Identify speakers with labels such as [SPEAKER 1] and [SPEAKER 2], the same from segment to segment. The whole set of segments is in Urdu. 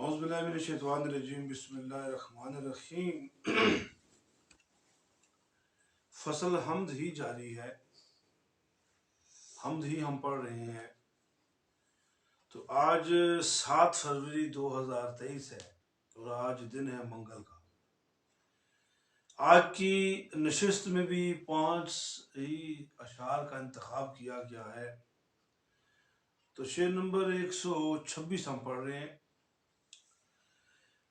[SPEAKER 1] اعوذ باللہ من الشیطان الرجیم بسم اللہ الرحمن الرحیم۔ فصل حمد ہی جاری ہے، حمد ہی ہم پڑھ رہے ہیں۔ تو آج 7 فروری 2023 ہے اور آج دن ہے منگل کا۔ آج کی نشست میں بھی 5 ہی اشعار کا انتخاب کیا گیا ہے۔ تو شعر نمبر 126 ہم پڑھ رہے ہیں۔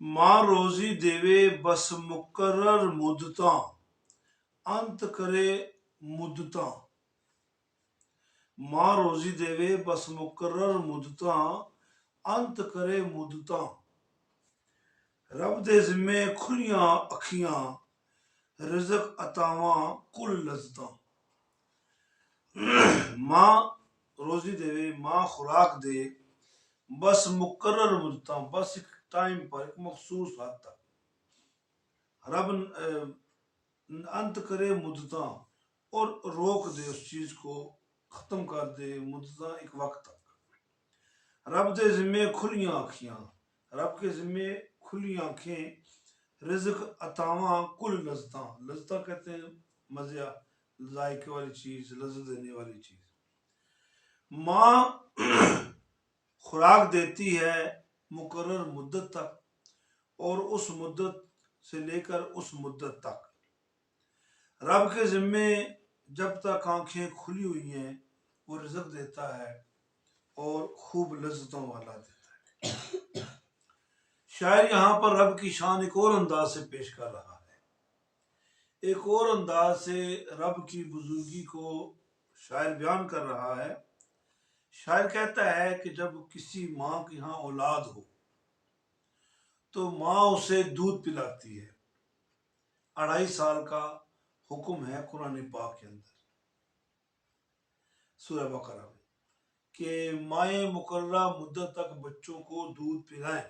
[SPEAKER 1] ماں روزی دیوے بس مقرر مدتاں، انت کرے مدتاں۔ ماں روزی دیوے بس مقرر مدتاں، انت کرے مدتاں۔ رب دے ذمے کھلیاں اکھیاں، رزق عطاواں کل لذتاں۔ ماں روزی دے، ماں خوراک دے، بس مقرر مدتاں، بس ایک ٹائم پر، ایک مخصوص حد تک۔ رب انت کرے مدتاں، اور روک دے اس چیز کو، ختم کر دے مدتاں، ایک وقت تک۔ رب دے ذمے کھلیاں آنکھیاں، رب کے ذمے کھلی آنکھیں، رزق عطاواں کل لذتاں۔ لذتاں کہتے ہیں مزہ، ذائقے والی چیز، لذت دینے والی چیز۔ ماں خوراک دیتی ہے مقرر مدت تک، اور اس مدت سے لے کر اس مدت تک۔ رب کے ذمے جب تک آنکھیں کھلی ہوئی ہیں وہ رزق دیتا ہے اور خوب لذتوں والا دیتا ہے۔ شاعر یہاں پر رب کی شان ایک اور انداز سے پیش کر رہا ہے، ایک اور انداز سے رب کی بزرگی کو شاعر بیان کر رہا ہے۔ شاعر کہتا ہے کہ جب کسی ماں کے ہاں اولاد ہو تو ماں اسے دودھ پلاتی ہے۔ 2.5 سال کا حکم ہے قرآن پاک کے اندر، سورہ بقرہ میں، کہ مائیں مقررہ مدت تک بچوں کو دودھ پلائیں،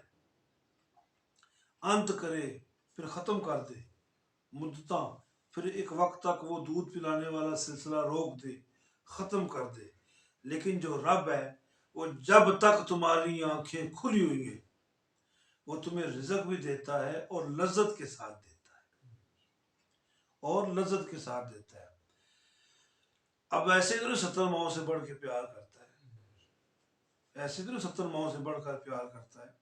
[SPEAKER 1] انت کرے پھر ختم کر دے، مدتاں پھر ایک وقت تک وہ دودھ پلانے والا سلسلہ روک دے، ختم کر دے۔ لیکن جو رب ہے وہ جب تک تمہاری آنکھیں کھلی ہوئی ہیں وہ تمہیں رزق بھی دیتا ہے اور لذت کے ساتھ دیتا ہے، اور لذت کے ساتھ دیتا ہے۔ اب ایسے تو 70 ماؤں سے بڑھ کے پیار کرتا ہے، ایسے تو 70 ماؤں سے بڑھ کر پیار کرتا ہے۔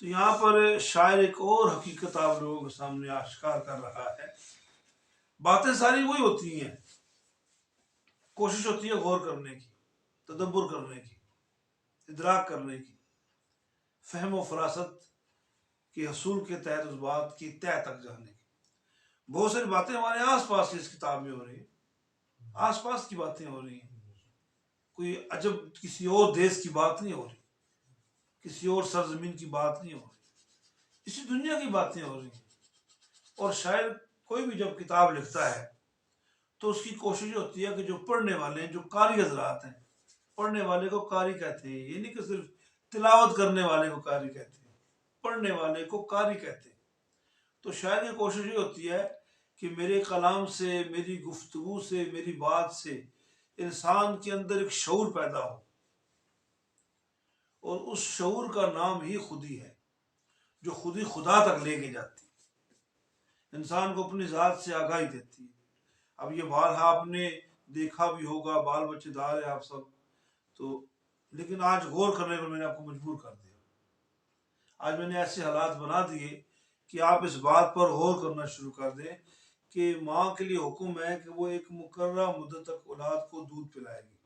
[SPEAKER 1] تو یہاں پر شاعر ایک اور حقیقت آپ لوگوں کے سامنے آشکار کر رہا ہے۔ باتیں ساری وہی ہوتی ہیں، کوشش ہوتی ہے غور کرنے کی، تدبر کرنے کی، ادراک کرنے کی، فہم و فراست کے حصول کے تحت اس بات کی تہ تک جانے کی۔ بہت ساری باتیں ہمارے آس پاس اس کتاب میں ہو رہی ہیں، آس پاس کی باتیں ہو رہی ہیں، کوئی عجب کسی اور دیش کی بات نہیں ہو رہی، کسی اور سرزمین کی بات نہیں ہو رہی، اسی دنیا کی باتیں ہو رہی ہیں۔ اور شاعر کوئی بھی جب کتاب لکھتا ہے تو اس کی کوشش ہوتی ہے کہ جو پڑھنے والے ہیں، جو قاری حضرات ہیں، پڑھنے والے کو قاری کہتے ہیں، یہ نہیں کہ صرف تلاوت کرنے والے کو قاری کہتے ہیں، پڑھنے والے کو قاری کہتے ہیں۔ تو شاعر کی کوشش یہ ہوتی ہے کہ میرے کلام سے، میری گفتگو سے، میری بات سے انسان کے اندر ایک شعور پیدا ہو، اور اس شعور کا نام ہی خودی ہے، جو خودی خدا تک لے کے جاتی ہے، انسان کو اپنی ذات سے آگاہی دیتی ہے۔ اب یہ بارہا آپ نے دیکھا بھی ہوگا، بال بچے دار ہیں آپ سب تو، لیکن آج غور کرنے پر میں نے آپ کو مجبور کر دیا۔ آج میں نے ایسے حالات بنا دیے کہ آپ اس بات پر غور کرنا شروع کر دیں کہ ماں کے لیے حکم ہے کہ وہ ایک مقررہ مدت تک اولاد کو دودھ پلائے گی،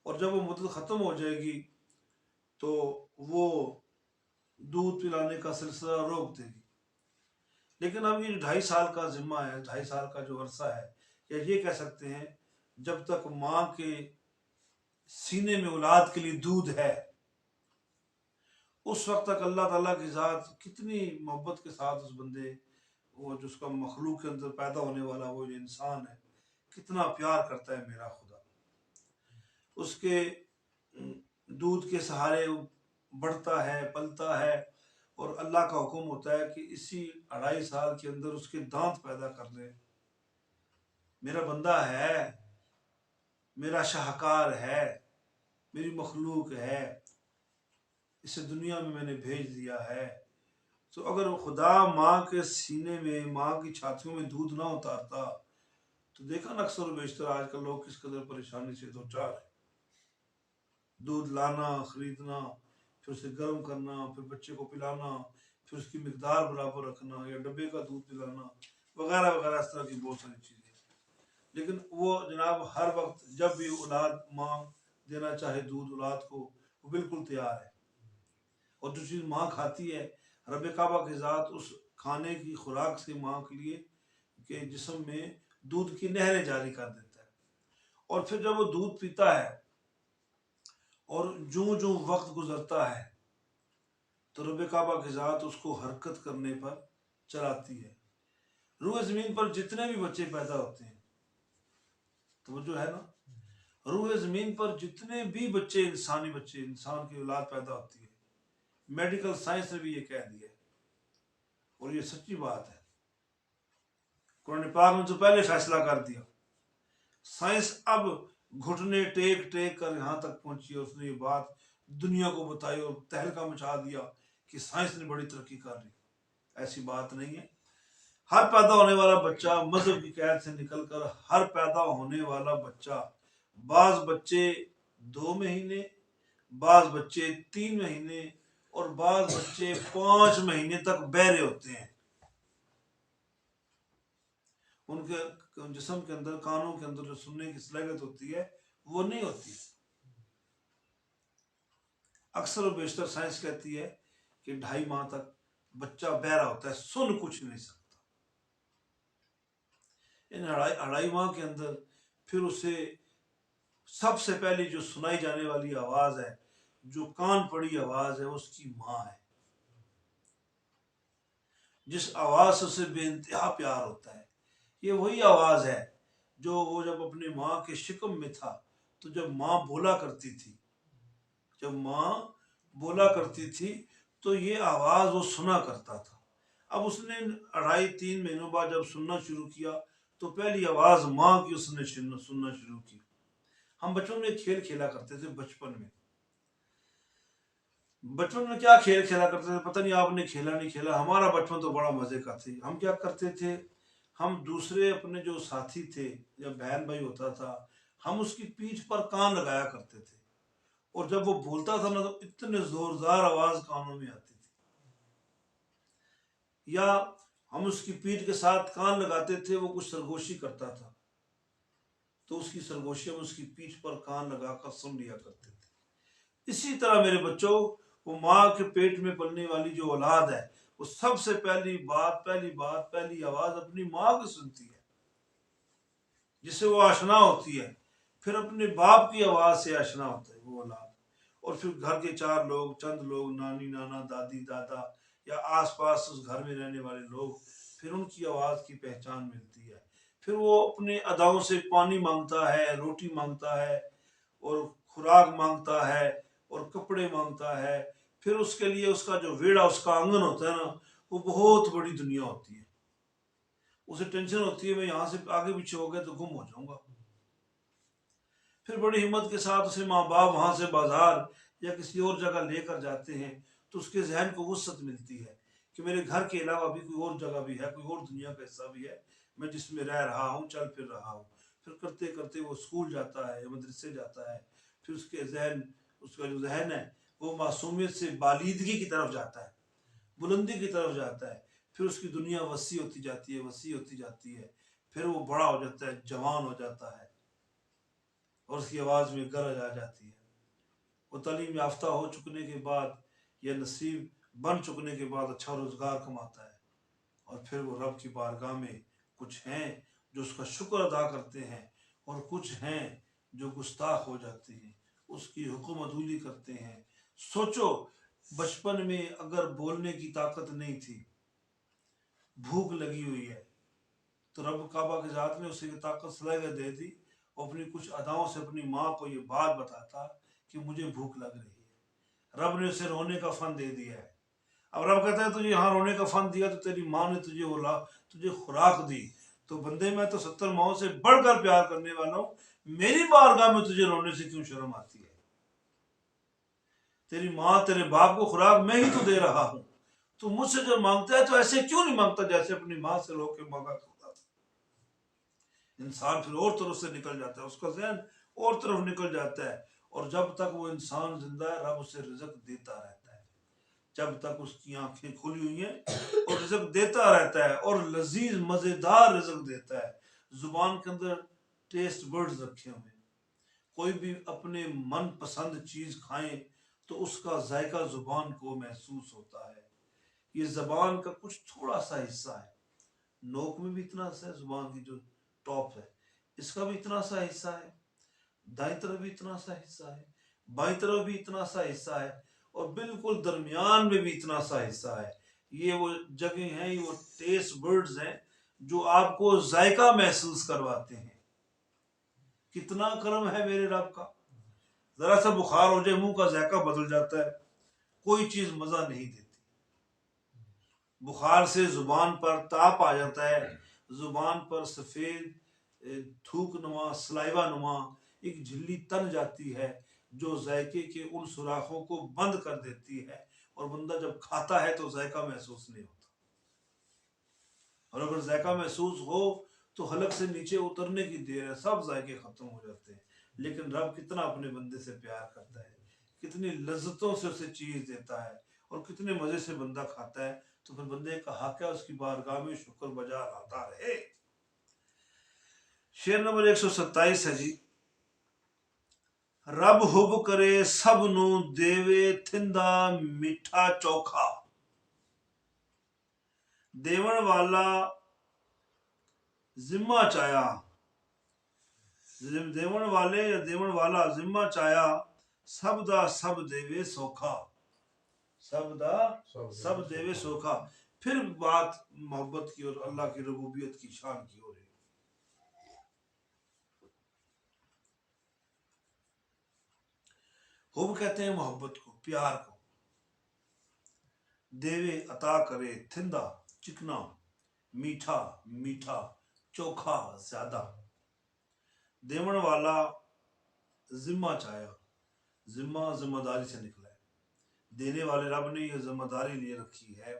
[SPEAKER 1] اور جب وہ مدت ختم ہو جائے گی تو وہ دودھ پلانے کا سلسلہ روک دے گی۔ لیکن اب یہ 2.5 سال کا ذمہ ہے، 2.5 سال کا جو عرصہ ہے، یا یہ کہہ سکتے ہیں جب تک ماں کے سینے میں اولاد کے لیے دودھ ہے، اس وقت تک اللہ تعالیٰ کی ذات کتنی محبت کے ساتھ اس بندے، وہ جو اس کا مخلوق کے اندر پیدا ہونے والا وہ جو انسان ہے، کتنا پیار کرتا ہے میرا خدا۔ اس کے دودھ کے سہارے بڑھتا ہے، پلتا ہے، اور اللہ کا حکم ہوتا ہے کہ اسی 2.5 سال کے اندر اس کے دانت پیدا کر لے۔ میرا بندہ ہے، میرا شاہکار ہے، میری مخلوق ہے، اسے دنیا میں نے بھیج دیا ہے۔ تو اگر خدا ماں کے سینے میں، ماں کی چھاتیوں میں دودھ نہ اتارتا تو دیکھا نا اکثر و بیشتر آج کل لوگ کس قدر پریشانی سے دو چار ہے۔ دودھ لانا، خریدنا، پھر اسے گرم کرنا، پھر بچے کو پلانا، پھر اس کی مقدار برابر رکھنا، یا ڈبے کا دودھ پلانا وغیرہ وغیرہ، اس طرح کی بہت ساری چیزیں۔ لیکن وہ جناب ہر وقت جب بھی اولاد ماں دینا چاہے دودھ اولاد کو، وہ بالکل تیار ہے۔ اور جو چیز ماں کھاتی ہے، رب کعبہ کی ذات اس کھانے کی خوراک سے ماں کے لیے کہ جسم میں دودھ کی نہریں جاری کر دیتا ہے۔ اور پھر جب وہ دودھ پیتا ہے اور جوں جوں وقت گزرتا ہے تو رب کعبہ کی ذات اس کو حرکت کرنے پر چلاتی ہے۔ روح زمین پر جتنے بھی بچے پیدا ہوتے ہیں، تو جو ہے نا، روح زمین پر جتنے بھی بچے، انسانی بچے، انسان کی اولاد پیدا ہوتی ہے، میڈیکل سائنس نے بھی یہ کہہ دیا ہے اور یہ سچی بات ہے۔ قرآن پاک نے تو پہلے فیصلہ کر دیا، سائنس اب گھٹنے ٹیک ٹیک کر یہاں تک پہنچی اور اس نے یہ بات دنیا کو بتائی اور تہلکہ مچا دیا کہ سائنس نے بڑی ترقی کر لی۔ ایسی بات نہیں ہے۔ ہر پیدا ہونے والا بچہ مذہب کی قید سے نکل کر، ہر پیدا ہونے والا بچہ، بعض بچے 2 مہینے، بعض بچے 3 مہینے اور بعض بچے 5 مہینے تک بہرے ہوتے ہیں۔ ان کے جسم کے اندر، کانوں کے اندر جو سننے کی صلاحیت ہوتی ہے وہ نہیں ہوتی۔ اکثر و بیشتر سائنس کہتی ہے کہ 2.5 ماہ تک بچہ بہرا ہوتا ہے، سن کچھ نہیں سکتا۔ ان 2.5 ماہ کے اندر پھر اسے سب سے پہلی جو سنائی جانے والی آواز ہے، جو کان پڑی آواز ہے، اس کی ماں ہے، جس آواز سے اسے بے انتہا پیار ہوتا ہے۔ یہ وہی آواز ہے جو وہ جب اپنی ماں کے شکم میں تھا تو جب ماں بولا کرتی تھی، جب ماں بولا کرتی تھی تو یہ آواز وہ سنا کرتا تھا۔ اب اس نے 2.5-3 مہینوں بعد جب سننا شروع کیا تو پہلی آواز ماں کی اس نے سننا شروع کی۔ ہم بچپن میں کھیل کھیلا کرتے تھے، بچپن میں کیا کھیل کھیلا کرتے تھے پتہ نہیں آپ نے کھیلا نہیں کھیلا، ہمارا بچپن تو بڑا مزے کا تھا۔ ہم کیا کرتے تھے، ہم دوسرے اپنے جو ساتھی تھے، جب بہن بھائی ہوتا تھا، ہم اس کی پیٹھ پر کان لگایا کرتے تھے، اور جب وہ بولتا تھا نا تو اتنے زوردار آواز کانوں میں آتی تھی۔ یا ہم اس کی پیٹھ کے ساتھ کان لگاتے تھے، وہ کچھ سرگوشی کرتا تھا تو اس کی سرگوشی ہم اس کی پیٹھ پر کان لگا کر سن لیا کرتے تھے۔ اسی طرح میرے بچوں، وہ ماں کے پیٹ میں پلنے والی جو اولاد ہے، وہ سب سے پہلی آواز اپنی ماں کی سنتی ہے، جس سے وہ آشنا ہوتی ہے، پھر اپنے باپ کی آواز سے آشنا ہوتا ہے وہ اولاد، اور پھر گھر کے 4 لوگ، چند لوگ، نانی نانا، دادی دادا، یا آس پاس اس گھر میں رہنے والے لوگ، پھر ان کی آواز کی پہچان ملتی ہے۔ پھر وہ اپنے اداؤں سے پانی مانگتا ہے، روٹی مانگتا ہے، اور خوراک مانگتا ہے، اور کپڑے مانگتا ہے۔ پھر اس کے لیے اس کا جو ویڑا، اس کا آنگن ہوتا ہے نا، وہ بہت بڑی دنیا ہوتی ہے۔ اسے ٹینشن ہوتی ہے میں یہاں سے آگے پیچھے ہو گیا تو گم ہو جاؤں گا۔ پھر بڑی ہمت کے ساتھ اسے ماں باپ وہاں سے بازار یا کسی اور جگہ لے کر جاتے ہیں تو اس کے ذہن کو وسعت ملتی ہے کہ میرے گھر کے علاوہ بھی کوئی اور جگہ بھی ہے، کوئی اور دنیا کا حصہ بھی ہے میں جس میں رہ رہا ہوں، چل پھر رہا ہوں۔ پھر کرتے کرتے وہ اسکول جاتا ہے یا مدرسے جاتا ہے، پھر اس کا جو ذہن ہے وہ معصومیت سے بالیدگی کی طرف جاتا ہے، بلندی کی طرف جاتا ہے۔ پھر اس کی دنیا وسیع ہوتی جاتی ہے، پھر وہ بڑا ہو جاتا ہے، جوان ہو جاتا ہے، اور اس کی آواز میں گرج آ جاتی ہے۔ وہ تعلیم یافتہ ہو چکنے کے بعد یا نصیب بن چکنے کے بعد اچھا روزگار کماتا ہے، اور پھر وہ رب کی بارگاہ میں کچھ ہیں جو اس کا شکر ادا کرتے ہیں، اور کچھ ہیں جو گستاخ ہو جاتے ہیں، اس کی حکم عدولی کرتے ہیں۔ سوچو، بچپن میں اگر بولنے کی طاقت نہیں تھی، بھوک لگی ہوئی ہے، تو رب کعبہ کی ذات نے اسے طاقت صلاحیت دے دی، اور اپنی کچھ اداؤں سے اپنی ماں کو یہ بات بتاتا کہ مجھے بھوک لگ رہی ہے۔ رب نے اسے رونے کا فن دے دیا ہے۔ اب رب کہتا ہے تجھے یہاں رونے کا فن دیا تو تیری ماں نے تجھے خوراک دی، تو بندے میں تو 70 ماؤں سے بڑھ کر پیار کرنے والا ہوں، میری بارگاہ میں تجھے رونے سے کیوں شرم آتی ہے؟ تیری ماں تیرے باپ کو خوراک میں ہی تو دے رہا ہوں، تو مجھ سے جو مانگتا ہے تو ایسے کیوں نہیں مانگتا جیسے اپنی ماں سے رو کے مانگا کرتا تھا۔ انسان پھر اور طرف سے نکل جاتا ہے، اس کا ذہن اور طرف نکل جاتا ہے، اور جب تک وہ انسان زندہ ہے رب اسے رزق دیتا رہتا ہے، جب تک اس کی آنکھیں کھلی ہوئی ہیں اور رزق دیتا رہتا ہے، اور لذیذ مزیدار رزق دیتا ہے۔ زبان کے اندر ٹیسٹ برڈز رکھے ہوئے ہیں، کوئی بھی اپنے من پسند چیز کھائیں تو اس کا ذائقہ زبان کو محسوس ہوتا ہے۔ یہ زبان کا کچھ تھوڑا سا حصہ ہے، نوک میں بھی اتنا سا ہے، زبان کی جو ٹاپ ہے اس کا بھی اتنا سا حصہ ہے، دائیں طرف بھی اتنا سا حصہ ہے، بائیں طرف بھی اتنا سا حصہ ہے، اور بالکل درمیان میں بھی اتنا سا حصہ ہے۔ یہ وہ جگہ ہیں، یہ وہ ٹیسٹ برڈز ہیں جو آپ کو ذائقہ محسوس کرواتے ہیں۔ کتنا کرم ہے میرے رب کا، ذرا سا بخار ہو جائے منہ کا ذائقہ بدل جاتا ہے، کوئی چیز مزہ نہیں دیتی۔ بخار سے زبان پر تاپ آ جاتا ہے، زبان پر سفید تھوک نما سلائیوا نما ایک جھلی تن جاتی ہے جو ذائقے کے ان سوراخوں کو بند کر دیتی ہے، اور بندہ جب کھاتا ہے تو ذائقہ محسوس نہیں ہوتا، اور اگر ذائقہ محسوس ہو تو حلق سے نیچے اترنے کی دیر ہے، سب ذائقے ختم ہو جاتے ہیں۔ لیکن رب کتنا اپنے بندے سے پیار کرتا ہے، کتنی لذتوں سے اسے چیز دیتا ہے، اور کتنے مزے سے بندہ کھاتا ہے، تو پھر بندے کا حق ہے اس کی بارگاہ میں شکر بجا لاتا رہے۔ شعر نمبر 127 ہے جی۔ رب حب کرے سب نو دیوے تھندا میٹھا چوکھا، دیون والا ذمہ چایا، دیون والے یا دیون والا ذمہ چایا، سب دا سب دیوے سوکھا، سب دا سب دیوے سوکھا۔ پھر بات محبت کی اور اللہ کی ربوبیت کی شان کی ہو رہی ہے۔ حب کہتے ہیں محبت کو، پیار کو، دیوے عطا کرے تھندا چکنا، میٹھا میٹھا، چوکھا زیادہ، دیون والا ذمہ چایا، ذمہ داری سے نکلا ہے، دینے والے رب نے یہ ذمہ داری لیے رکھی ہے،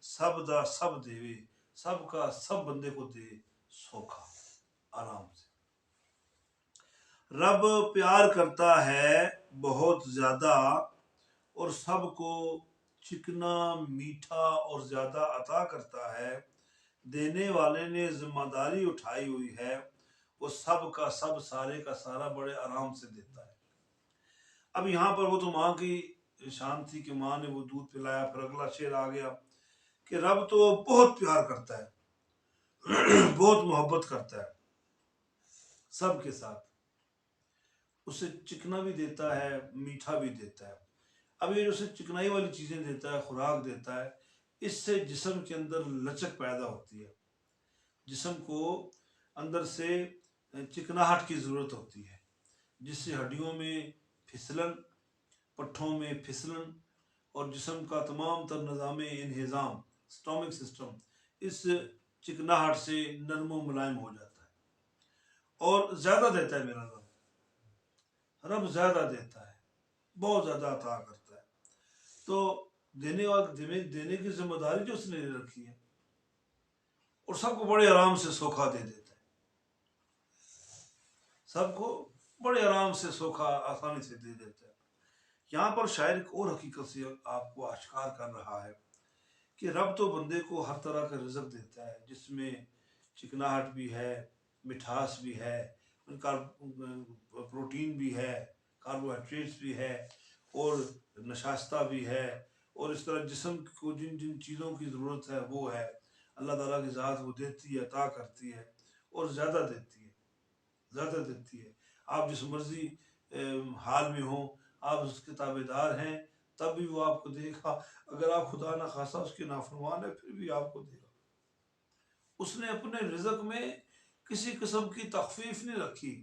[SPEAKER 1] سب دا سب دیوے، سب کا سب بندے کو دے سوکھا، آرام سے۔ رب پیار کرتا ہے بہت زیادہ، اور سب کو چکنا میٹھا اور زیادہ عطا کرتا ہے، دینے والے نے ذمہ داری اٹھائی ہوئی ہے، وہ سب کا سب سارے کا سارا بڑے آرام سے دیتا ہے۔ اب یہاں پر وہ تو ماں کی شان تھی کہ ماں نے وہ دودھ پلایا، پھر اگلا شعر آ گیا کہ رب تو بہت پیار کرتا ہے، بہت محبت کرتا ہے سب کے ساتھ، اسے چکنا بھی دیتا ہے میٹھا بھی دیتا ہے۔ اب یہ جو اسے چکنائی والی چیزیں دیتا ہے، خوراک دیتا ہے، اس سے جسم کے اندر لچک پیدا ہوتی ہے، جسم کو اندر سے چکناہٹ کی ضرورت ہوتی ہے، جس سے ہڈیوں میں پھسلن، پٹھوں میں پھسلن، اور جسم کا تمام تر نظام انہضام سٹامک سسٹم اس چکناہٹ سے نرم و ملائم ہو جاتا ہے، اور زیادہ دیتا ہے میرا رب، رب زیادہ دیتا ہے، بہت زیادہ عطا کرتا ہے، تو دینے کی ذمہ داری جو اس نے لے رکھی ہے، اور سب کو بڑے آرام سے سوکھا دے دیتا ہے، سب کو بڑے آرام سے سوکھا آسانی سے دے دیتا ہے۔ یہاں پر شاعر ایک اور حقیقت سے آپ کو آشکار کر رہا ہے کہ رب تو بندے کو ہر طرح کا رزق دیتا ہے، جس میں چکناہٹ بھی ہے، مٹھاس بھی ہے، پروٹین بھی ہے، کاربوہائیڈریٹس بھی ہے، اور نشاستہ بھی ہے، اور اس طرح جسم کو جن جن چیزوں کی ضرورت ہے وہ ہے، اللہ تعالیٰ کی ذات وہ دیتی ہے، عطا کرتی ہے، اور زیادہ دیتی ہے، زیادہ دیتی ہے۔ آپ جس مرضی حال میں ہوں، آپ اس کے تابع دار ہیں، تب بھی وہ آپ کو دے گا، اگر آپ خدا نہ خواستہ اس کے نافرمان ہے پھر بھی آپ کو دے گا۔ اس نے اپنے رزق میں کسی قسم کی تخفیف نہیں رکھی،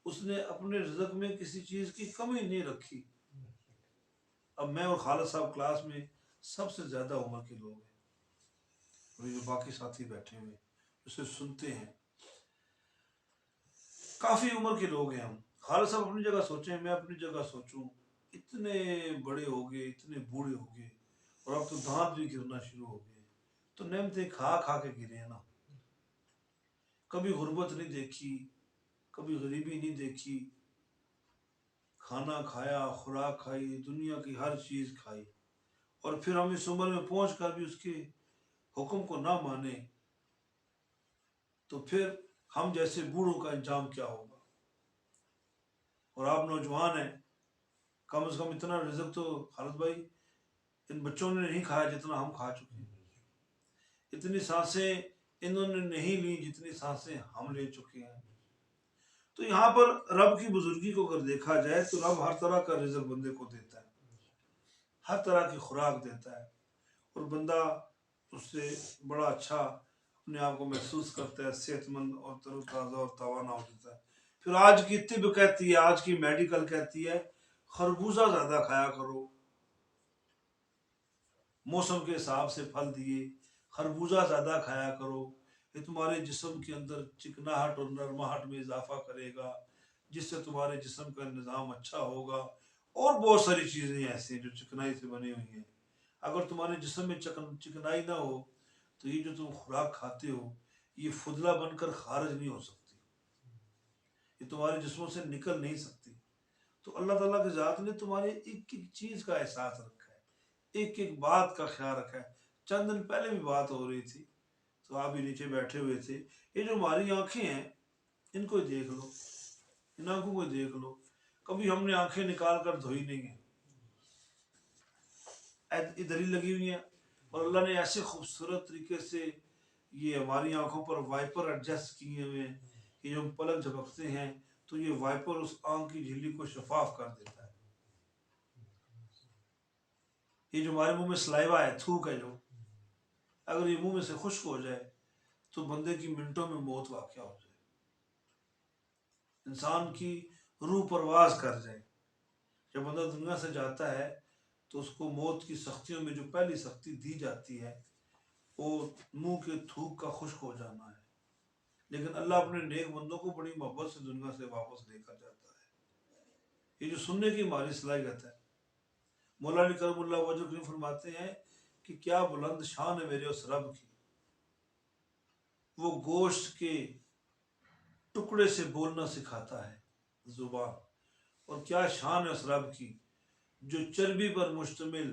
[SPEAKER 1] اس نے اپنے رزق میں کسی چیز کی کمی نہیں رکھی۔ اب میں اور خالد صاحب کلاس میں سب سے زیادہ عمر کے لوگ ہیں، اور جو باقی ساتھی بیٹھے ہوئے اسے سنتے ہیں، کافی عمر کے لوگ ہیں ہم۔ خالد صاحب اپنی جگہ سوچیں، میں اپنی جگہ سوچوں، اتنے بڑے ہو گئے, اتنے بوڑھے ہو گئے, اور اب تو دانت بھی گرنا شروع ہو گئے. تو نعمتیں کھا کھا کے گرے ہیں نا. کبھی غربت نہیں دیکھی, کبھی غریبی نہیں دیکھی, کھانا کھایا, خوراک کھائی, دنیا کی ہر چیز کھائی, اور پھر ہم اس عمر میں پہنچ کر بھی اس کے حکم کو نہ مانے تو پھر ہم جیسے بوڑھوں کا انجام کیا ہوگا. اور آپ نوجوان ہیں, کم از کم اتنا رزق تو خالد بھائی ان بچوں نے نہیں کھایا جتنا ہم کھا چکے ہیں. اتنی سانسیں انہوں نے نہیں لی جتنی سانسیں ہم لے چکے ہیں. تو یہاں پر رب کی بزرگی کو اگر دیکھا جائے تو رب ہر طرح کا رزق بندے کو دیتا ہے, ہر طرح کی خوراک دیتا ہے, اور بندہ اس سے بڑا اچھا اپنے آپ کو محسوس کرتا ہے, صحت مند اور تر و تازہ اور توانا ہو جاتا ہے. پھر آج کی طب کہتی ہے, آج کی میڈیکل کہتی ہے خربوزہ زیادہ کھایا کرو, موسم کے حساب سے پھل دیے, خربوزہ زیادہ کھایا کرو, یہ تمہارے جسم کے اندر چکناہٹ اور نرماہٹ میں اضافہ کرے گا, جس سے تمہارے جسم کا نظام اچھا ہوگا. اور بہت ساری چیزیں ایسی ہیں جو چکنائی سے بنی ہوئی ہیں. اگر تمہارے جسم میں چکنائی نہ ہو تو یہ جو تم خوراک کھاتے ہو یہ فضلہ بن کر خارج نہیں ہو سکتی, یہ تمہارے جسموں سے نکل نہیں سکتی. تو اللہ تعالیٰ کی ذات نے تمہارے ایک ایک چیز کا احساس رکھا ہے, ایک ایک بات کا خیال رکھا ہے. چند دن پہلے بھی بات ہو رہی تھی تو آپ بھی نیچے بیٹھے ہوئے تھے. یہ جو ہماری آنکھیں ہیں ان کو دیکھ لو, ان آنکھوں کو دیکھ لو, کبھی ہم نے آنکھیں نکال کر دھوئی نہیں ہیں, ادھر ہی لگی ہوئی ہیں. اور اللہ نے ایسے خوبصورت طریقے سے یہ ہماری آنکھوں پر وائپر ایڈجسٹ کیے ہوئے ہیں کہ جو ہم پلک جھپکتے ہیں تو یہ وائپر اس آنکھ کی جھلی کو شفاف کر دیتا ہے. یہ جو ہمارے منہ میں سلائیوا ہے, تھوک ہے, جو اگر یہ منہ میں سے خشک ہو جائے تو بندے کی منٹوں میں موت واقع ہو جائے, انسان کی روح پرواز کر جائے. جب بندہ دنیا سے جاتا ہے تو اس کو موت کی سختیوں میں جو پہلی سختی دی جاتی ہے وہ منہ کے تھوک کا خشک ہو جانا ہے. لیکن اللہ اپنے نیک بندوں کو بڑی محبت سے دنیا سے واپس لے کر جاتا ہے. یہ جو سننے کی ہماری صلاحیت ہے, مولا علی کرم اللہ وجہ کریم فرماتے ہیں کہ کیا بلند شان ہے میرے اس رب کی, وہ گوشت کے ٹکڑے سے بولنا سکھاتا ہے زبان, اور کیا شان ہے اس رب کی جو چربی پر مشتمل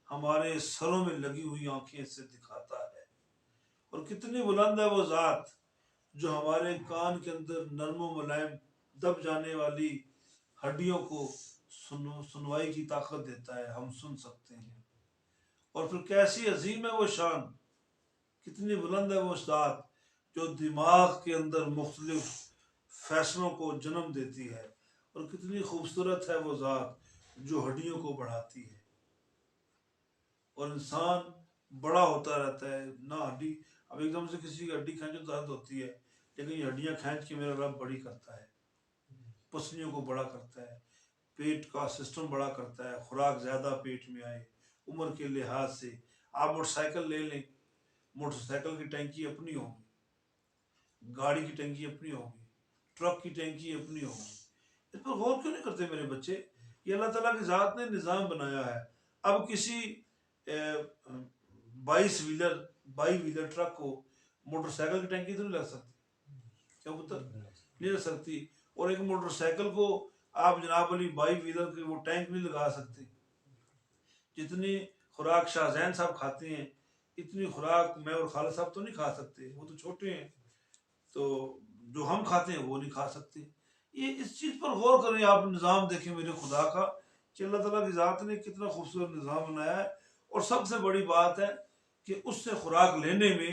[SPEAKER 1] ہمارے سروں میں لگی ہوئی آنکھیں سے دکھاتا ہے. اور کتنی بلند ہے وہ ذات جو ہمارے کان کے اندر نرم و ملائم دب جانے والی ہڈیوں کو سنوائی کی طاقت دیتا ہے, ہم سن سکتے ہیں. اور پھر کیسی عظیم ہے وہ شان, کتنی بلند ہے وہ ذات جو دماغ کے اندر مختلف فیصلوں کو جنم دیتی ہے, اور کتنی خوبصورت ہے وہ ذات جو ہڈیوں کو بڑھاتی ہے. اور انسان بڑا ہوتا رہتا ہے نہ ہڈی, اب ایک دم سے کسی کی ہڈی کھینچو درد ہوتی ہے, لیکن یہ ہڈیاں کھینچ کے میرا رب بڑی کرتا ہے, پسلیوں کو بڑا کرتا ہے, پیٹ کا سسٹم بڑا کرتا ہے, خوراک زیادہ پیٹ میں آئے. عمر کے لحاظ سے آپ موٹر سائیکل لے لیں, موٹر سائیکل کی ٹینکی اپنی ہوگی, گاڑی کی ٹینکی اپنی ہوگی, ٹرک کی ٹینکی اپنی ہوگی. اس پر غور کیوں نہیں کرتے میرے بچے؟ یہ اللہ تعالیٰ کی ذات نے نظام بنایا ہے. اب کسی 22 ویلر ٹرک کو موٹر سائیکل کی ٹینکی تو نہیں لگ سکتی, کیا پتر نہیں لگ سکتی. اور ایک موٹر سائیکل کو آپ جناب علی 22 ویلر کی وہ ٹینک نہیں لگا سکتے. جتنی خوراک شاہ زین صاحب کھاتے ہیں اتنی خوراک میں اور خالد صاحب تو نہیں کھا سکتے, وہ تو چھوٹے ہیں, تو جو ہم کھاتے ہیں وہ نہیں کھا سکتے. یہ اس چیز پر غور کریں, آپ نظام دیکھیں میرے خدا کا کہ اللہ تعالیٰ کی ذات نے کتنا خوبصورت نظام بنایا ہے. اور سب سے بڑی بات ہے کہ اس سے خوراک لینے میں,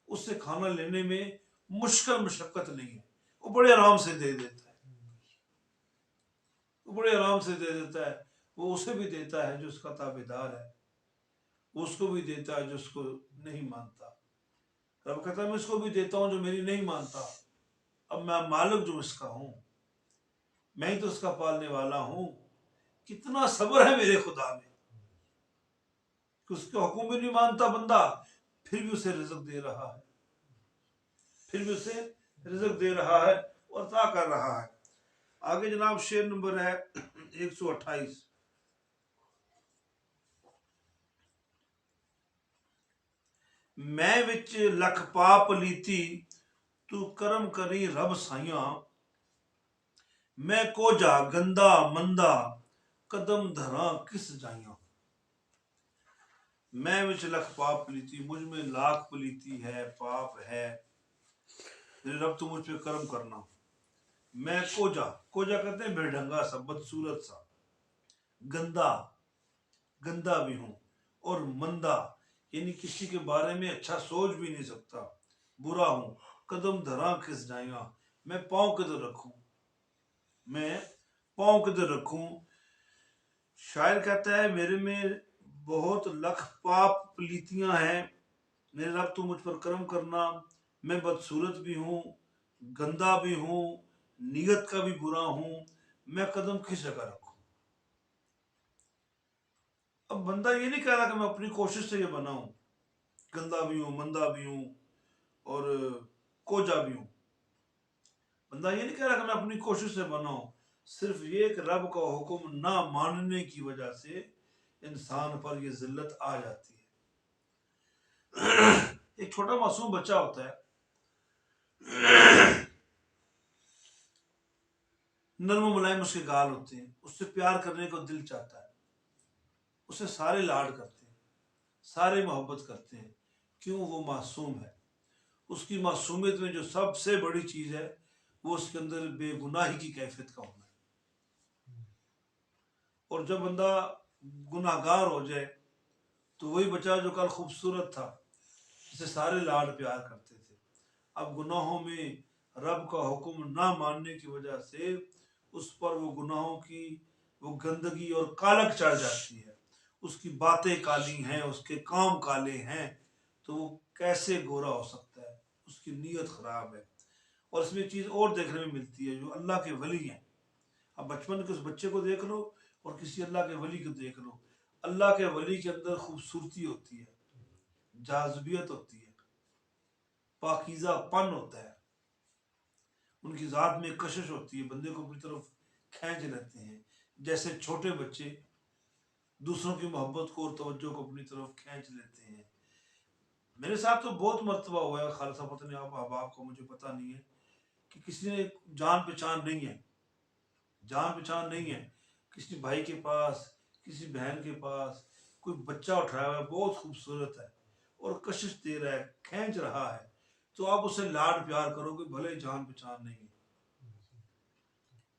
[SPEAKER 1] اس سے کھانا لینے میں مشکل مشقت نہیں ہے, وہ بڑے آرام سے دے دیتا ہے, وہ بڑے آرام سے دے دیتا ہے. وہ اسے بھی دیتا ہے جو اس کا تابعدار ہے, وہ اس کو بھی دیتا ہے جو اس کو نہیں مانتا. رب کہتا ہے میں اس کو بھی دیتا ہوں جو میری نہیں مانتا. اب میں مالک جو اس کا ہوں, میں ہی تو اس کا پالنے والا ہوں. کتنا صبر ہے میرے خدا میں کہ اس کے حکم بھی نہیں مانتا بندہ, پھر بھی اسے رزق دے رہا ہے, پھر بھی اسے رزق دے رہا ہے اور عطا کر رہا ہے. آگے جناب شعر نمبر ہے 128. میں وچ لکھ پاپ لیتی تو کرم کری رب سائیاں میں کو جا گندا مندا قدم دھراں کس جائیاں میں وچ لکھ پاپ پلیتی مجھ میں لاکھ پلیتی ہے پاپ ہے میرے رب تو مجھ پہ کرم کرنا میں کوجا کہتے ہیں بے ڈھنگا سا بدصورت سا گندا بھی ہوں اور مندا یعنی کسی کے بارے میں اچھا سوچ بھی نہیں سکتا برا ہوں قدم دھراں کس جائیاں میں پاؤں کدھر رکھوں شاعر کہتا ہے میرے میں بہت لکھ پاپ پلیتیاں ہیں میرے رب تو مجھ پر کرم کرنا میں بدصورت بھی ہوں گندا بھی ہوں نیت کا بھی برا ہوں میں قدم کس جگہ رکھوں اب بندہ یہ نہیں کہہ رہا کہ میں اپنی کوشش سے یہ بناؤں گندا بھی ہوں مندا بھی ہوں اور کوجا بھی ہوں بندہ یہ نہیں کہہ رہا کہ میں اپنی کوشش سے بناؤں صرف یہ کہ رب کا حکم نہ ماننے کی وجہ سے انسان پر یہ ذلت آ جاتی ہے ایک چھوٹا معصوم بچہ ہوتا ہے نرم و ملائم اس کے گال ہوتے ہیں اس سے پیار کرنے کو دل چاہتا ہے اسے سارے لاڈ کرتے ہیں سارے محبت کرتے ہیں کیوں وہ معصوم ہے اس کی معصومیت میں جو سب سے بڑی چیز ہے وہ اس کے اندر بے گناہی کی کیفیت کا ہونا ہے اور جب بندہ گناہ گار ہو جائے تو وہی بچہ جو کل خوبصورت تھا جسے سارے لاڈ پیار کرتے تھے اب گناہوں میں رب کا حکم نہ ماننے کی وجہ سے اس پر وہ گناہوں کی وہ گندگی اور کالک چڑھ جاتی ہے اس کی باتیں کالی ہیں اس کے کام کالے ہیں تو وہ کیسے گورا ہو سکتا ہے اس کی نیت خراب ہے اور اس میں چیز اور دیکھنے میں ملتی ہے جو اللہ کے ولی ہیں اب بچپن کے اس بچے کو دیکھ لو اور کسی اللہ کے ولی کو دیکھ لو اللہ کے ولی کے اندر خوبصورتی ہوتی ہے جاذبیت ہوتی ہے پاکیزہ پن ہوتا ہے ان کی ذات میں کشش ہوتی ہے بندے کو اپنی طرف کھینچ لیتے ہیں جیسے چھوٹے بچے دوسروں کی محبت کو اور توجہ کو اپنی طرف کھینچ لیتے ہیں میرے ساتھ تو بہت مرتبہ ہوا ہے خالصہ پتہ نہیں آپ احباب کو مجھے پتہ نہیں ہے کہ کسی نے جان پہچان نہیں ہے کسی بھائی کے پاس کسی بہن کے پاس کوئی بچہ اٹھایا ہوا ہے بہت خوبصورت ہے اور کشش دے رہا ہے کھینچ رہا ہے تو آپ اسے لاڈ پیار کرو گے بھلے جان پہچان نہیں ہے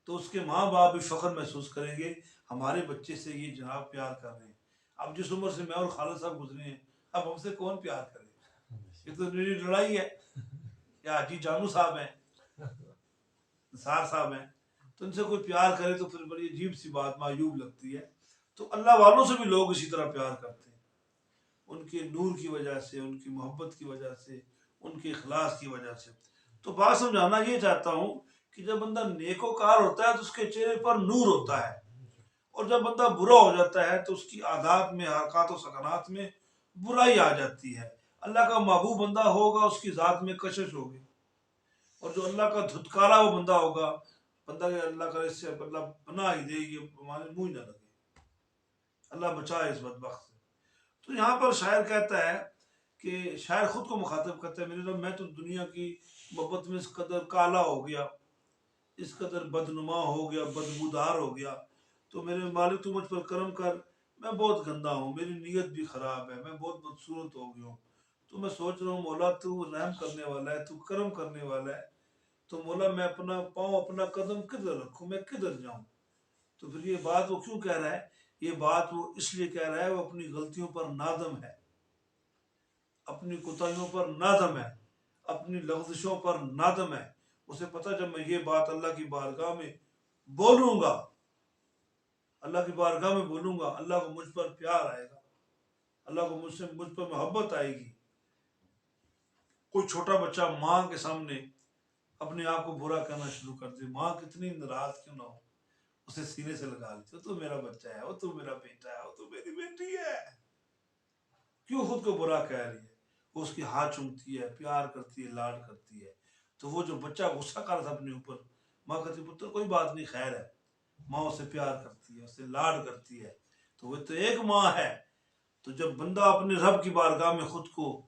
[SPEAKER 1] تو اس کے ماں باپ بھی فخر محسوس کریں گے ہمارے بچے سے یہ جناب پیار کر رہے ہیں اب جس عمر سے میں اور خالد صاحب گزرے ہیں اب ہم سے کون پیار کرے یہ تو میری لڑائی ہے یا حاجی جانو صاحب ہیں نثار صاحب ہیں تو ان سے کوئی پیار کرے تو پھر بڑی عجیب سی بات معیوب لگتی ہے تو اللہ والوں سے بھی لوگ اسی طرح پیار کرتے ہیں ان کے نور کی وجہ سے ان کی محبت کی وجہ سے ان کے اخلاص کی وجہ سے تو بات سمجھانا یہ چاہتا ہوں کہ جب بندہ نیکوکار ہوتا ہے تو اس کے چہرے پر نور ہوتا ہے اور جب بندہ برا ہو جاتا ہے تو اس کی عادات میں حرکات و سکنات میں برائی آ جاتی ہے اللہ کا محبوب بندہ ہوگا اس کی ذات میں کشش ہوگی اور جو اللہ کا دھتکارا وہ بندہ ہوگا بندہ کہ اللہ کا اس سے اللہ پناہ ہی دے یہ ہمارے منہ ہی نہ لگے اللہ بچائے اس بدبخت سے تو یہاں پر شاعر کہتا ہے کہ شاعر خود کو مخاطب کرتا ہے میرے رب میں تو دنیا کی محبت میں اس قدر کالا ہو گیا اس قدر بدنما ہو گیا بدبودار ہو گیا تو میرے مالک تو مجھ پر کرم کر میں بہت گندا ہوں میری نیت بھی خراب ہے میں بہت بدصورت ہو گیا ہوں تو میں سوچ رہا ہوں مولا تو رحم کرنے والا ہے تو کرم کرنے والا ہے تو مولا میں اپنا پاؤں اپنا قدم کدھر رکھوں میں کدھر جاؤں تو پھر یہ بات وہ کیوں کہہ رہا ہے یہ بات وہ اس لیے کہہ رہا ہے وہ اپنی غلطیوں پر نادم ہے اپنی کوتاہیوں پر نادم ہے اپنی لغزشوں پر نادم ہے اسے پتہ جب میں یہ بات اللہ کی بارگاہ میں بولوں گا اللہ کی بارگاہ میں بولوں گا اللہ کو مجھ پر پیار آئے گا اللہ کو مجھ پر محبت آئے گی کوئی چھوٹا بچہ ماں کے سامنے اپنے آپ کو برا کہنا شروع کر دے ماں کتنی ناراض کیوں نہ ہو اسے سینے سے لگا لیتے تو میرا بچہ ہے وہ تو میرا بیٹا ہے وہ تو میری بیٹی ہے کیوں خود کو برا کہہ رہی ہے وہ اس کی ہاتھ چومتی ہے پیار کرتی ہے لاڈ کرتی ہے تو وہ جو بچہ غصہ کر رہا تھا اپنے اوپر ماں کہتی پتر کوئی بات نہیں خیر ہے ماں اسے پیار کرتی ہے اسے لاڈ کرتی ہے تو وہ تو ایک ماں ہے تو جب بندہ اپنے رب کی بارگاہ میں خود کو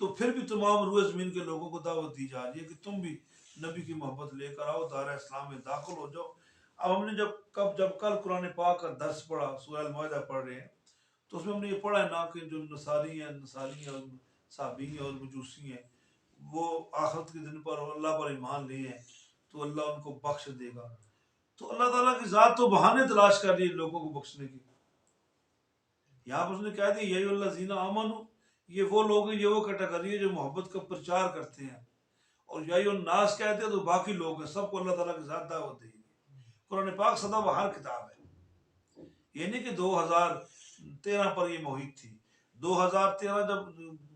[SPEAKER 1] تو پھر بھی تمام روئے زمین کے لوگوں کو دعوت دی جا رہی ہے کہ تم بھی نبی کی محبت لے کر آؤ، دار اسلام میں داخل ہو جاؤ۔ اب ہم نے جب کل قرآن پاک کا درس پڑھا، سورہ المائدہ پڑھ رہے ہیں، تو اس میں ہم نے یہ پڑھا ہے نا کہ جو نصاری ہیں اور صابی ہیں اور مجوسی ہیں، وہ آخرت کے دن پر اور اللہ پر ایمان لے ہیں تو اللہ ان کو بخش دے گا۔ تو اللہ تعالیٰ کی ذات تو بہانے تلاش کر رہی ہے لوگوں کو بخشنے کی۔ یہاں پر اس نے کہہ دیا یہ اللہ زینہ امن، یہ وہ لوگ ہیں، یہ وہ کیٹیگری ہے جو محبت کا پرچار کرتے ہیں، اور یہی الناس کہتے ہیں تو باقی لوگ ہیں، سب کو اللہ تعالیٰ کی ذات دعوت دے گی۔ قرآن پاک سدا بہار کتاب ہے، یہ نہیں کہ 2013 پر یہ محیط تھی۔ 2013 جب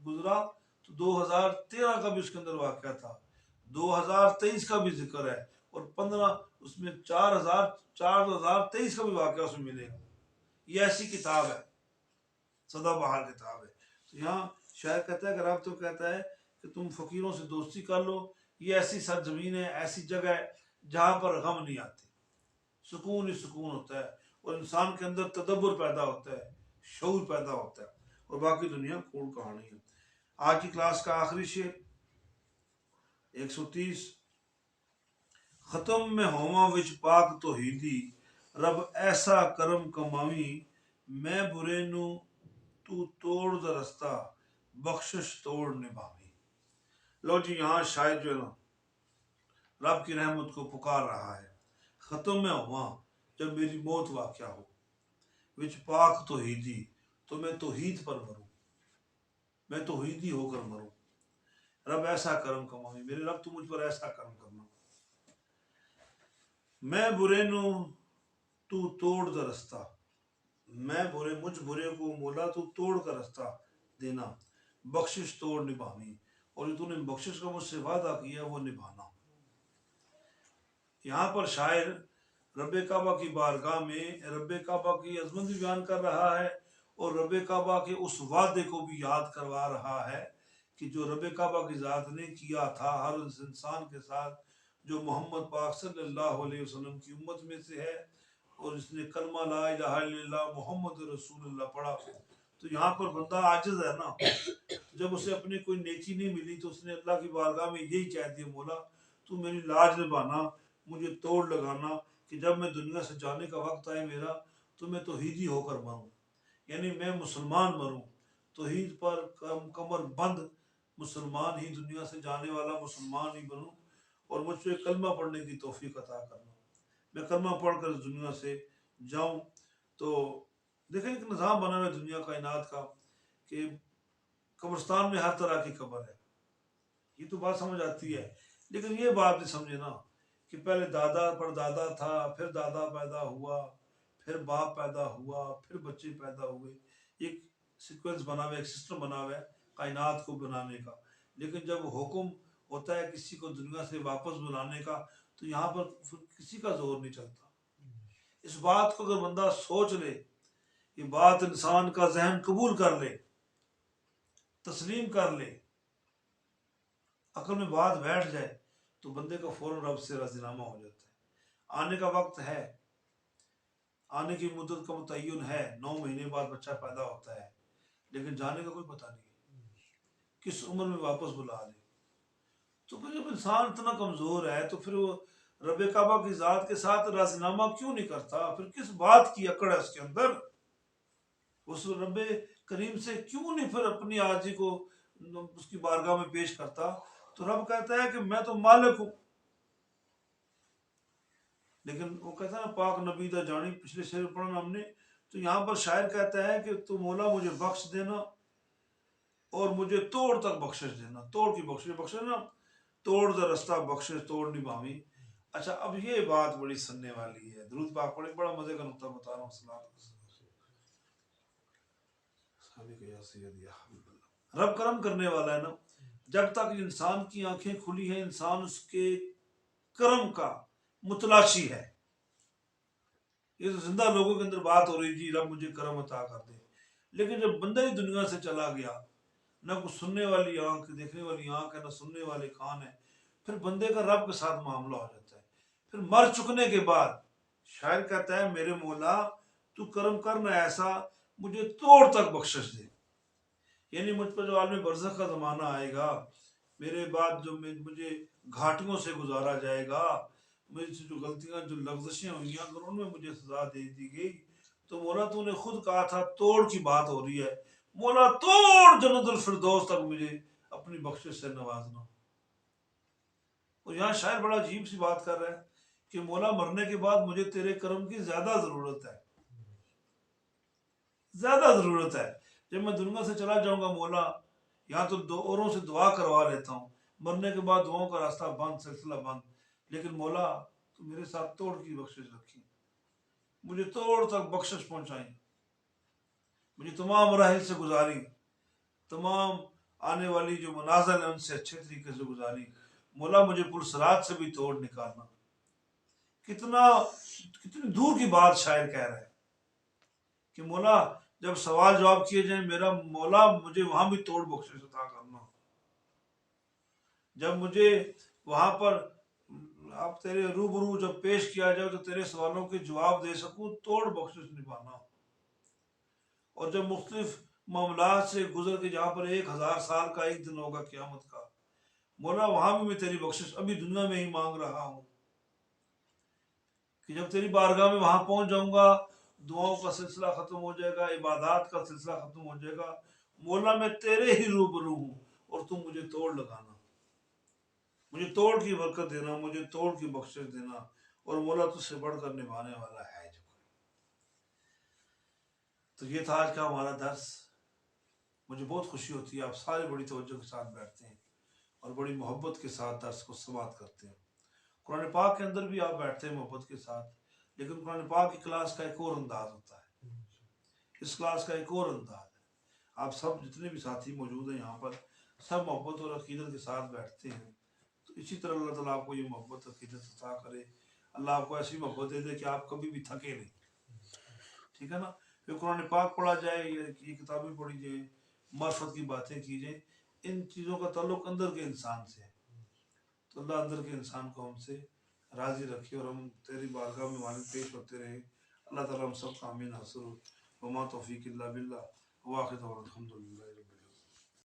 [SPEAKER 1] گزرا تو 2013 کا بھی اس کے اندر واقعہ تھا، 2023 کا بھی ذکر ہے، اور 15 اس میں 4023 کا بھی واقعہ اس میں ملے گا۔ یہ ایسی کتاب ہے، سدا بہار کتاب ہے۔ تو یہاں شاعر کہتا ہے کہ رب تو کہتا ہے کہ تم فقیروں سے دوستی کر لو، یہ ایسی سرزمین ہے، ایسی جگہ ہے جہاں پر غم نہیں آتے، سکون ہی سکون ہوتا ہے، اور انسان کے اندر تدبر پیدا ہوتا ہے، شعور پیدا ہوتا ہے، اور باقی دنیا کوڑ کہانی ہے۔ آج کی کلاس کا آخری شعر 130، ختم میں ہوواں وچ پاک توحیدی، رب ایسا کرم کماوی، میں برے نو تو توڑ دا رستہ، بخشش توڑ نبھاوی۔ لو جی، یہاں شاید جو ہے نا رب کی رحمت کو پکار رہا ہے، ختم میں ہوا جب میری موت واقع ہو، وچ پاک توحیدی، تو میں توحید پر مروں، میں توحیدی ہو کر مروں، رب ایسا کرم کماوی، میرے رب تو مجھ پر ایسا کرم کرنا، میں برے نو تو توڑ دا رستہ، میں برے مجھ برے کو مولا تو توڑ کر رستہ دینا، بخشش توڑ نبھانی، اور جو تو نے بخشش کا مجھ سے وعدہ کیا وہ نبھانا۔ یہاں پر شاعر رب کعبہ کی بارگاہ میں رب کعبہ کی عظمت بھی بیان کر رہا ہے، اور رب کعبہ کے اس وعدے کو بھی یاد کروا رہا ہے کہ جو رب کعبہ کی ذات نے کیا تھا ہر اس انسان کے ساتھ جو محمد پاک صلی اللہ علیہ وسلم کی امت میں سے ہے، اور اس نے کلمہ لا الہ الا اللہ محمد رسول اللہ پڑھا۔ تو یہاں پر بندہ عاجز ہے نا، جب اسے اپنی کوئی نیکی نہیں ملی تو اس نے اللہ کی بارگاہ میں یہی کہہ دیا، مولا تو میری لاج نبھانا، مجھے توڑ لگانا کہ جب میں دنیا سے جانے کا وقت آئے میرا تو میں توحیدی ہو کر مروں، یعنی میں مسلمان مروں، توحید پر کمر بند مسلمان ہی دنیا سے جانے والا مسلمان ہی بنوں، اور مجھ سے کلمہ پڑھنے کی توفیق عطا کرنا، میں کلمہ پڑھ کر دنیا سے جاؤں۔ تو دیکھیں ایک نظام بنا ہوا ہے دنیا کائنات کا کہ قبرستان میں ہر طرح کی قبر ہے، یہ تو بات سمجھ آتی ہے، لیکن یہ بات نہیں سمجھے نا کہ پہلے دادا پر دادا تھا، پھر دادا پیدا ہوا، پھر باپ پیدا ہوا، پھر بچے پیدا ہوئے، ایک سیکوینس بنا ہوا ہے، ایک سسٹم بنا ہوا ہے کائنات کو بنانے کا، لیکن جب حکم ہوتا ہے کسی کو دنیا سے واپس بلانے کا تو یہاں پر کسی کا زور نہیں چلتا۔ اس بات کو اگر بندہ سوچ لے، یہ بات انسان کا ذہن قبول کر لے، تسلیم کر لے، عقل میں بات بیٹھ جائے تو بندے کا فوراً رب سے راضی نامہ ہو جاتا ہے۔ آنے کا وقت ہے، آنے کی مدت کا متعین ہے، 9 مہینے بعد بچہ پیدا ہوتا ہے، لیکن جانے کا کوئی پتہ نہیں کس عمر میں واپس بلا لے۔ تو پھر جب انسان اتنا کمزور ہے تو پھر وہ رب کعبہ کی ذات کے ساتھ راضی نامہ کیوں نہیں کرتا؟ پھر کس بات کی اکڑ ہے اس کے اندر؟ اس رب کریم سے کیوں نہیں پھر اپنی عاجزی کو اس کی بارگاہ میں پیش کرتا؟ تو رب کہتا ہے کہ میں تو مالک ہوں، لیکن وہ کہتا ہے نا پاک نبی دا جانی، پچھلے شعر پڑھنا ہم نے، تو یہاں پر شاعر کہتا ہے کہ تو مولا مجھے بخش دینا اور مجھے توڑ تک بخشش دینا، توڑ کی بخشش نا، توڑ دا رستہ بخشش توڑ نبھاوی۔ اچھا اب یہ بات بڑی سننے والی ہے، درود پاک پڑھے، بڑا مزے کا نقطہ بتا رہا ہوں۔ رب کرم کرنے والا ہے نا، جب تک انسان کی آنکھیں کھلی ہیں انسان اس کے کرم کا متلاشی ہے۔ یہ زندہ لوگوں کے اندر بات ہو رہی جی رب مجھے کرم عطا کر دے، لیکن جب بندہ ہی دنیا سے چلا گیا، نہ کوئی سننے والی آنکھ، دیکھنے والی آنکھ ہے، نہ سننے والے کان ہے، پھر بندے کا رب کے ساتھ معاملہ ہو جاتا ہے۔ پھر مر چکنے کے بعد شاعر کہتا ہے میرے مولا تو کرم کرنا ایسا مجھے توڑ تک بخشش دے، یعنی مجھ پر جو عالم برزخ کا زمانہ آئے گا، میرے بعد جو مجھے گھاٹیوں سے گزارا جائے گا، مجھ سے جو غلطیاں جو لغزشیں ہوئی ہیں اگر ان میں مجھے سزا دے دی گئی تو مولا تو نے خود کہا تھا توڑ کی بات ہو رہی ہے، مولا توڑ جنت الفردوس تک مجھے اپنی بخشش سے نوازنا۔ اور یہاں شاعر بڑا عجیب سی بات کر رہا ہے کہ مولا مرنے کے بعد مجھے تیرے کرم کی زیادہ ضرورت ہے، زیادہ ضرورت ہے۔ جب میں دنیا سے چلا جاؤں گا مولا، یہاں تو دو اوروں سے دعا کروا لیتا ہوں، مرنے کے بعد دعاؤں کا راستہ بند، سلسلہ بند، لیکن مولا تو میرے ساتھ توڑ کی بخشش رکھی، مجھے توڑ تک بخشش پہنچائی، مجھے تمام مراحل سے گزاری، تمام آنے والی جو منازل ہیں ان سے اچھے طریقے سے گزاری، مولا مجھے پرسرات سے بھی توڑ نکالنا۔ کتنا کتنی دور کی بات شاعر کہہ رہا ہے کہ مولا جب سوال جواب کیے جائیں میرا مولا مجھے وہاں بھی توڑ بخشش عطا کرنا، جب مجھے وہاں پر آپ تیرے روبرو جب پیش کیا جائے تو تیرے سوالوں کے جواب دے سکوں، توڑ بخشش نبھانا۔ اور جب مختلف معاملات سے گزر کے جہاں پر 1000 سال کا ایک دن ہوگا قیامت کا، مولا وہاں بھی میں تیری بخشش ابھی دنیا میں ہی مانگ رہا ہوں کہ جب تیری بارگاہ میں وہاں پہنچ جاؤں گا، دعاؤں کا سلسلہ ختم ہو جائے گا، عبادات کا سلسلہ ختم ہو جائے گا، مولا میں تیرے ہی روبرو ہوں اور تم مجھے توڑ لگانا، مجھے توڑ کی برکت دینا، مجھے توڑ کی بخشش دینا، اور مولا تجھ سے بڑھ کر نبھانے والا ہے جو۔ تو یہ تھا آج کا ہمارا درس۔ مجھے بہت خوشی ہوتی ہے آپ سارے بڑی توجہ کے ساتھ بیٹھتے ہیں اور بڑی محبت کے ساتھ درس کو سماعت کرتے ہیں۔ قرآن پاک کے اندر بھی آپ بیٹھتے ہیں محبت کے ساتھ، لیکن قرآن پاک کی کلاس کا ایک اور انداز ہوتا ہے، اس کلاس کا ایک اور انداز ہے۔ آپ سب جتنے بھی ساتھی موجود ہیں یہاں پر، سب محبت اور عقیدت کے ساتھ بیٹھتے ہیں، تو اسی طرح اللہ تعالیٰ آپ کو یہ محبت عقیدت عطا کرے، اللہ آپ کو ایسی محبت دے دے کہ آپ کبھی بھی تھکے نہیں، ٹھیک ہے نا؟ پھر قرآن پاک پڑھا جائے یا یہ کتابیں پڑھی جائیں، معرفت کی باتیں کی جائیں، ان چیزوں کا تعلق اندر کے انسان سے ہے، تو اللہ اندر کے انسان کو ہم سے راضی رکھے اور ہم تیری بارگاہ میں مالک پیش ہوتے رہے۔ اللہ تعالیٰ ہم سب کا آمین حاصل ہو۔ وما توفیق اللہ باللہ، واخر دعوانا الحمدللہ۔